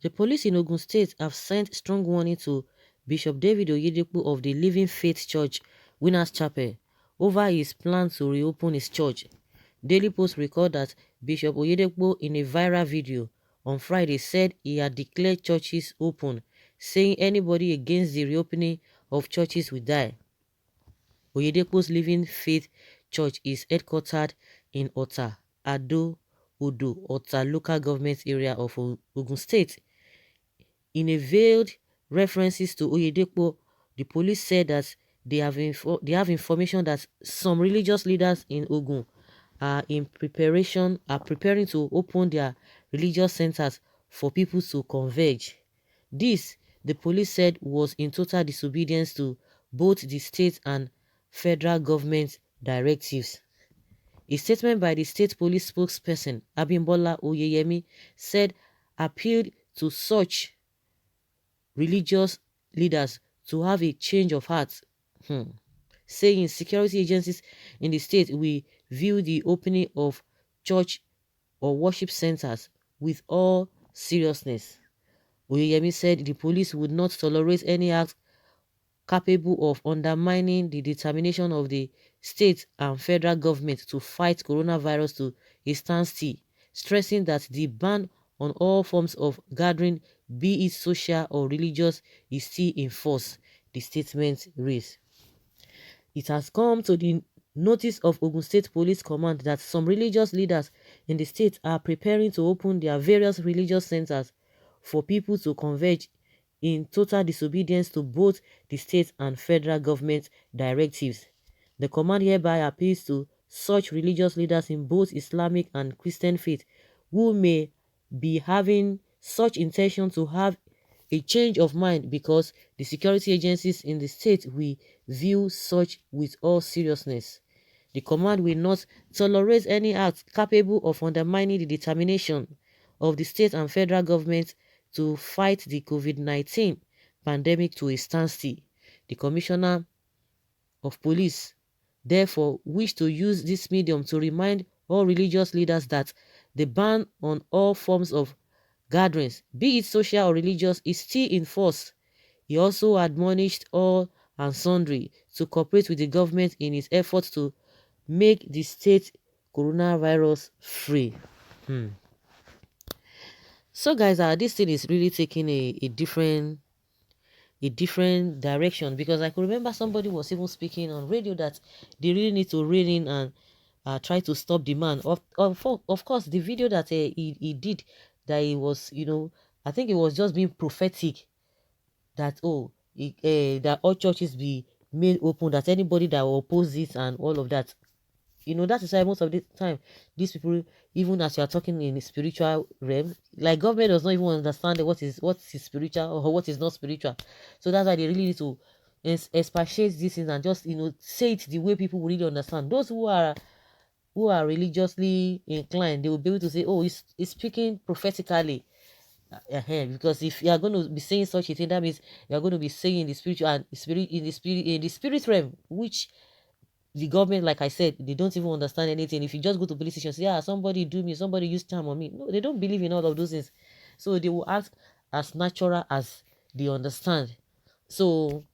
The police in Ogun State have sent strong warning to Bishop David Oyedepo of the Living Faith Church, Winners Chapel, over his plan to reopen his church. Daily Post record that Bishop Oyedepo, in a viral video on Friday, said he had declared churches open, saying anybody against the reopening of churches will die. Oyedepo's Living Faith Church is headquartered in Ota, Ado, Odo, Ota local government area of Ogun State. In a veiled references to Oyedepo, the police said that they have information that some religious leaders in Ogun are preparing to open their religious centers for people to converge. This, the police said, was in total disobedience to both the state and federal government directives. A statement by the state police spokesperson, Abimbola Oyeyemi, said appealed to such religious leaders to have a change of heart, saying security agencies in the state will view the opening of church or worship centers with all seriousness. Oyeyemi said the police would not tolerate any act capable of undermining the determination of the state and federal government to fight coronavirus to a standstill, stressing that the ban on all forms of gathering, be it social or religious, is still in force, the statement reads. It has come to the notice of Ogun State Police Command that some religious leaders in the state are preparing to open their various religious centers for people to converge in total disobedience to both the state and federal government directives. The command hereby appeals to such religious leaders in both Islamic and Christian faith who may be having such intention to have a change of mind, because the security agencies in the state will view such with all seriousness. The command will not tolerate any act capable of undermining the determination of the state and federal government to fight the COVID-19 pandemic to a standstill. The Commissioner of Police therefore wish to use this medium to remind all religious leaders that the ban on all forms of gatherings, be it social or religious, is still in force. He also admonished all and sundry to cooperate with the government in its efforts to make the state coronavirus free. So guys, this thing is really taking a different direction, because I could remember somebody was even speaking on radio that they really need to rein in and try to stop the man. Of course, the video that he did, that he was, I think it was just being prophetic that that all churches be made open, that anybody that will oppose it and all of that. That is why most of the time these people, even as you are talking in the spiritual realm, like government does not even understand what is spiritual or what is not spiritual. So that's why they really need to expatiate this things and just say it the way people will really understand. Those who are religiously inclined, they will be able to say, oh, it's speaking prophetically. Because if you are going to be saying such a thing, that means you are going to be saying the spiritual and in the spirit realm, which the government, like I said, they don't even understand anything. If you just go to police station and say, somebody do me, somebody use charm on me, no, they don't believe in all of those things. So they will act as natural as they understand. So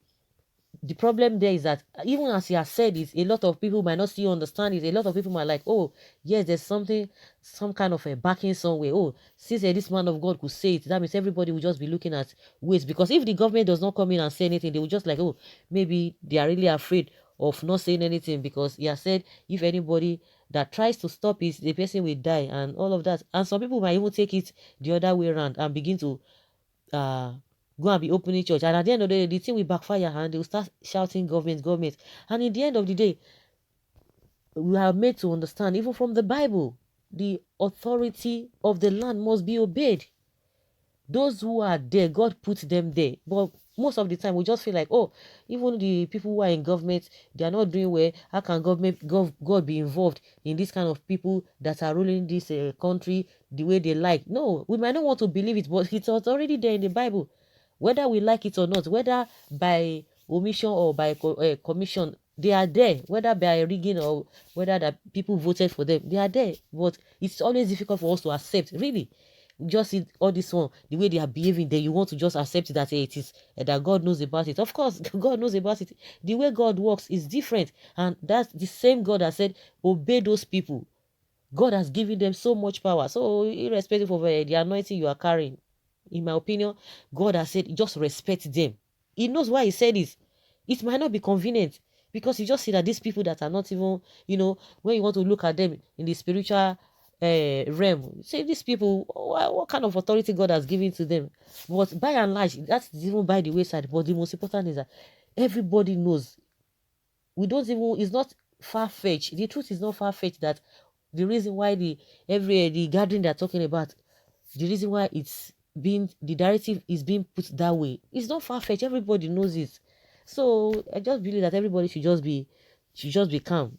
the problem there is that even as he has said it, a lot of people might not still understand it. A lot of people might like, oh yes, there's some kind of a backing somewhere. Oh, since this man of God could say it, that means everybody will just be looking at ways. Because if the government does not come in and say anything, they will just like, oh, maybe they are really afraid of not saying anything, because he has said if anybody that tries to stop it, the person will die and all of that. And some people might even take it the other way around and begin to go and be opening church, and at the end of the day, the thing will backfire and they will start shouting government. And in the end of the day, we are made to understand, even from the Bible, the authority of the land must be obeyed. Those who are there, God put them there. But most of the time, we just feel like, oh, even the people who are in government, they are not doing well. How can God be involved in this kind of people that are ruling this country the way they like? No, we might not want to believe it, but it's already there in the Bible. Whether we like it or not, whether by omission or by commission, they are there. Whether by rigging or whether that people voted for them, they are there. But it's always difficult for us to accept, really. just see all this one, the way they are behaving, then you want to just accept it that hey, it is that God knows about it. Of course, God knows about it. The way God works is different, and that's the same God that said, obey those people. God has given them so much power. So, irrespective of the anointing you are carrying, in my opinion, God has said, just respect them. He knows why he said it. It might not be convenient because you just see that these people that are not even, when you want to look at them in the spiritual realm, say these people, what kind of authority God has given to them. But by and large, that's even by the wayside. But the most important is that everybody knows. We don't even, it's not far-fetched. The truth is not far-fetched that the reason why the gathering they're talking about, the reason why the directive is being put that way, it's not far-fetched. Everybody knows it. So I just believe that everybody should just be calm.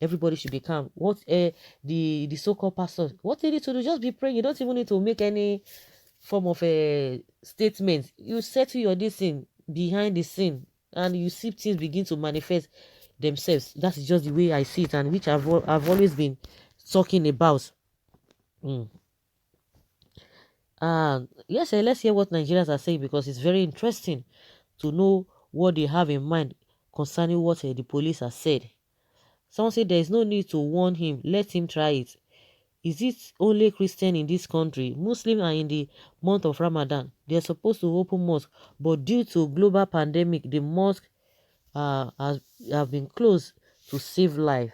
Everybody should be calm. What the so-called pastors, what they need to do, just be praying. You don't even need to make any form of a statement. You settle your this thing behind the scene, and you see things begin to manifest themselves. That's just the way I see it, and which I've always been talking about. Yes, let's hear what Nigerians are saying, because it's very interesting to know what they have in mind concerning what the police has said. Someone said there is no need to warn him. Let him try it. Is it only Christian in this country? Muslims are in the month of Ramadan. They are supposed to open mosque, but due to global pandemic, the mosque have been closed to save life.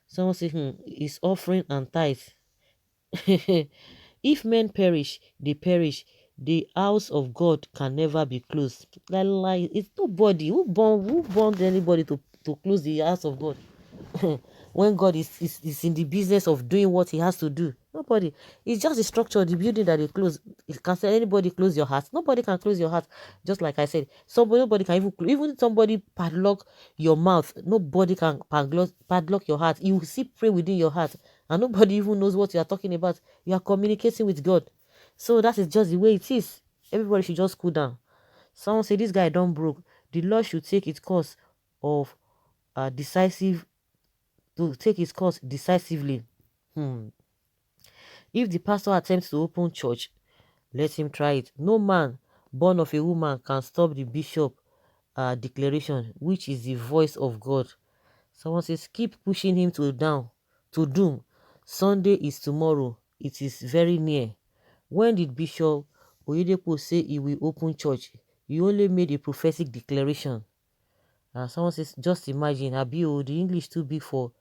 Someone said, is offering and tithe. If men perish, they perish. The house of God can never be closed. Like, it's nobody who born anybody to close the house of God. When God is in the business of doing what he has to do. Nobody. It's just the structure of the building that they close. Can anybody close your heart? Nobody can close your heart. Just like I said, nobody can even somebody padlock your mouth. Nobody can padlock your heart. You see, pray within your heart, and nobody even knows what you are talking about. You are communicating with God. So that is just the way it is. Everybody should just cool down. Someone say this guy done broke. The Lord should take its course of decisively. If the pastor attempts to open church, let him try it. No man born of a woman can stop the bishop declaration, which is the voice of God. Someone says, keep pushing him to doom. Sunday is tomorrow. It is very near. When did Bishop Oyedepo say he will open church? He only made a prophetic declaration. Someone says, just imagine, Abio, the English too big for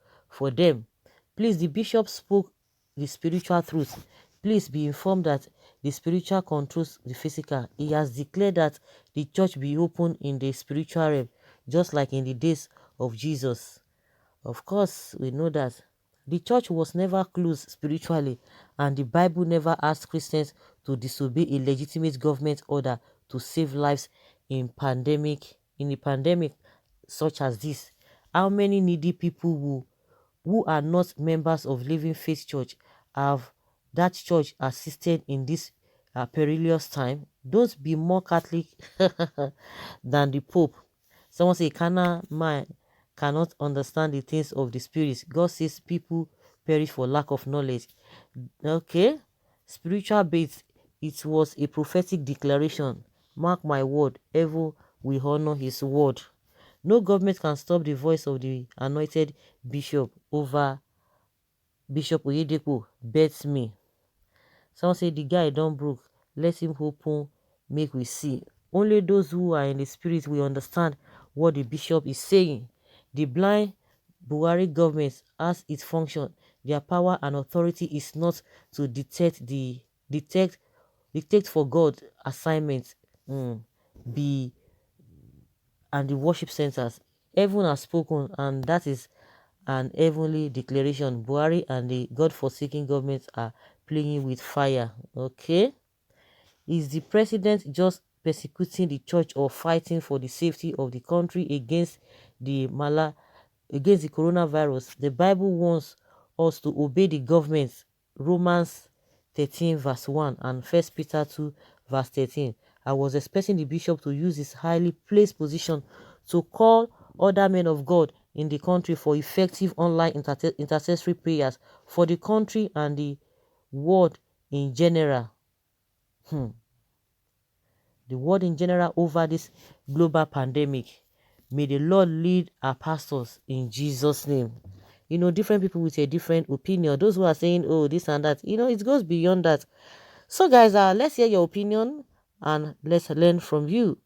them. Please, the bishop spoke the spiritual truth. Please be informed that the spiritual controls the physical. He has declared that the church be open in the spiritual realm, just like in the days of Jesus. Of course, we know that the church was never closed spiritually, and the Bible never asked Christians to disobey a legitimate government order to save lives in a pandemic such as this. How many needy people who are not members of Living Faith Church have that church assisted in this perilous time? Don't be more Catholic than the Pope. Someone say, carnal man cannot understand the things of the Spirit. God says people perish for lack of knowledge. Okay, spiritual bait. It was a prophetic declaration. Mark my word, heaven will honor his word. No government can stop the voice of the anointed bishop over Bishop Oyedepo. Bet me. Someone say the guy don't broke. Let him open, make we see. Only those who are in the spirit will understand what the bishop is saying. The blind Buhari government has its function. Their power and authority is not to detect for God assignments. Be and the worship centers. Heaven has spoken, and that is an heavenly declaration. Buhari and the God-forsaken government are playing with fire. Okay, is the president just persecuting the church or fighting for the safety of the country against the coronavirus? The Bible wants us to obey the government. Romans 13 verse 1 and 1 Peter 2 verse 13. I was expecting the bishop to use his highly placed position to call other men of God in the country for effective online intercessory prayers for the country and the world in general. The world in general over this global pandemic. May the Lord lead our pastors in Jesus' name. You know, different people with a different opinion. Those who are saying, oh, this and that, you know, it goes beyond that. So, guys, let's hear your opinion and let's learn from you.